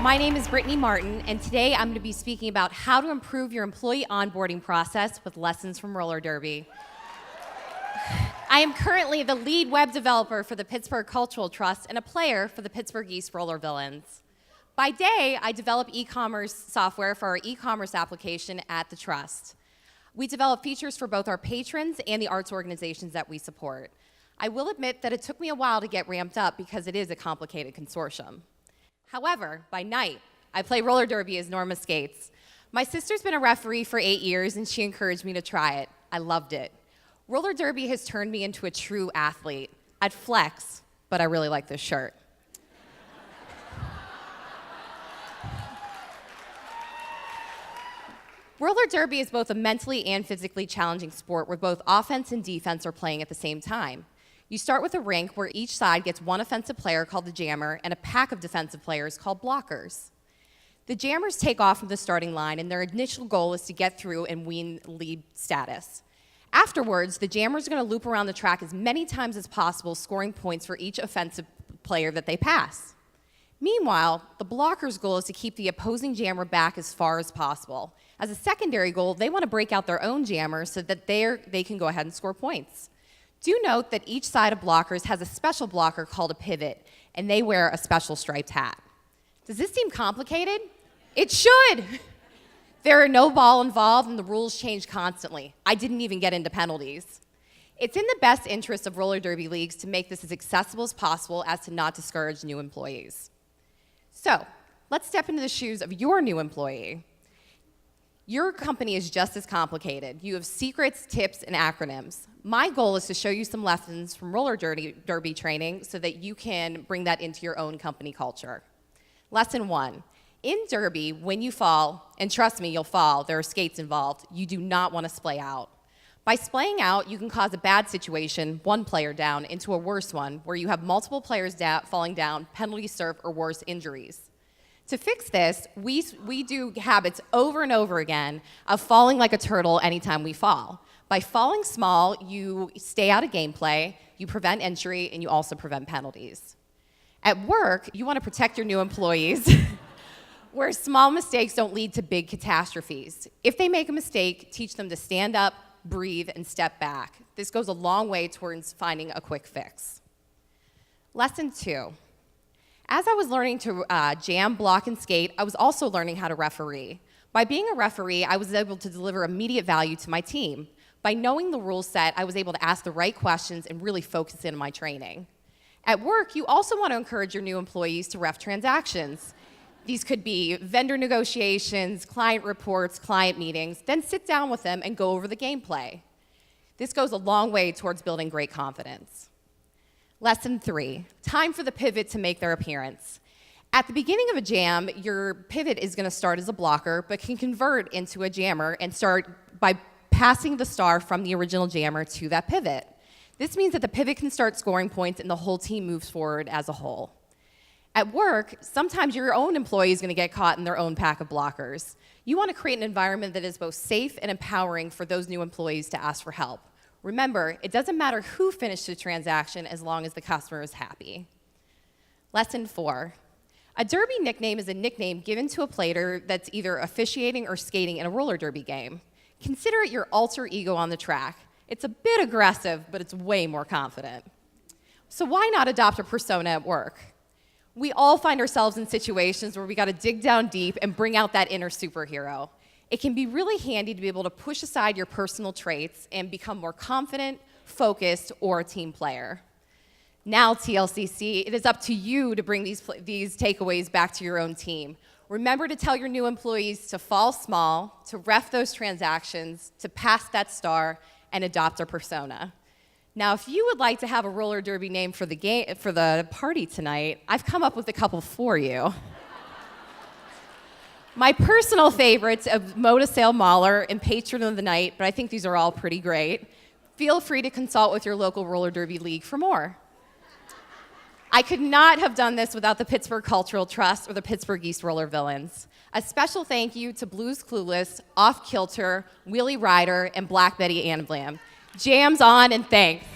My name is Brittany Martin, and today I'm going to be speaking about how to improve your employee onboarding process with lessons from roller derby. I am currently the lead web developer for the Pittsburgh Cultural Trust and a player for the Pittsburgh East Roller Villains. By day, I develop e-commerce software for our e-commerce application at the Trust. We develop features for both our patrons and the arts organizations that we support. I will admit that it took me a while to get ramped up because it is a complicated consortium. However, by night, I play roller derby as Norma Skates. My sister's been a referee for 8 years, and she encouraged me to try it. I loved it. Roller derby has turned me into a true athlete. I'd flex, but I really like this shirt. Roller derby is both a mentally and physically challenging sport where both offense and defense are playing at the same time. You start with a rink where each side gets one offensive player called the jammer and a pack of defensive players called blockers. The jammers take off from the starting line, and their initial goal is to get through and win lead status. Afterwards, the jammers are going to loop around the track as many times as possible, scoring points for each offensive player that they pass. Meanwhile, the blockers' goal is to keep the opposing jammer back as far as possible. As a secondary goal, they want to break out their own jammer so that they can go ahead and score points. Do note that each side of blockers has a special blocker called a pivot, and they wear a special striped hat. Does this seem complicated? It should! There are no ball involved, and the rules change constantly. I didn't even get into penalties. It's in the best interest of roller derby leagues to make this as accessible as possible as to not discourage new employees. So, let's step into the shoes of your new employee. Your company is just as complicated. You have secrets, tips, and acronyms. My goal is to show you some lessons from roller derby training so that you can bring that into your own company culture. Lesson 1. In derby, when you fall, and trust me, you'll fall, there are skates involved, you do not want to splay out. By splaying out, you can cause a bad situation, one player down, into a worse one, where you have multiple players falling down, penalty serve, or worse, injuries. To fix this, we do habits over and over again of falling like a turtle anytime we fall. By falling small, you stay out of gameplay, you prevent injury, and you also prevent penalties. At work, you want to protect your new employees where small mistakes don't lead to big catastrophes. If they make a mistake, teach them to stand up, breathe, and step back. This goes a long way towards finding a quick fix. Lesson 2. As I was learning to jam, block, and skate, I was also learning how to referee. By being a referee, I was able to deliver immediate value to my team. By knowing the rule set, I was able to ask the right questions and really focus in on my training. At work, you also want to encourage your new employees to ref transactions. These could be vendor negotiations, client reports, client meetings, then sit down with them and go over the gameplay. This goes a long way towards building great confidence. Lesson 3, time for the pivot to make their appearance. At the beginning of a jam, your pivot is going to start as a blocker, but can convert into a jammer and start by passing the star from the original jammer to that pivot. This means that the pivot can start scoring points and the whole team moves forward as a whole. At work, sometimes your own employee is going to get caught in their own pack of blockers. You want to create an environment that is both safe and empowering for those new employees to ask for help. Remember, it doesn't matter who finished the transaction as long as the customer is happy. Lesson 4. A derby nickname is a nickname given to a player that's either officiating or skating in a roller derby game. Consider it your alter ego on the track. It's a bit aggressive, but it's way more confident. So why not adopt a persona at work? We all find ourselves in situations where we got to dig down deep and bring out that inner superhero. It can be really handy to be able to push aside your personal traits and become more confident, focused, or a team player. Now, TLCC, it is up to you to bring these takeaways back to your own team. Remember to tell your new employees to fall small, to ref those transactions, to pass that star, and adopt a persona. Now, if you would like to have a roller derby name for the party tonight, I've come up with a couple for you. My personal favorites of Modasail Mahler and Patron of the Night, but I think these are all pretty great. Feel free to consult with your local roller derby league for more. I could not have done this without the Pittsburgh Cultural Trust or the Pittsburgh East Roller Villains. A special thank you to Blues Clueless, Off Kilter, Wheelie Rider, and Black Betty Annablam. Jams on and thanks.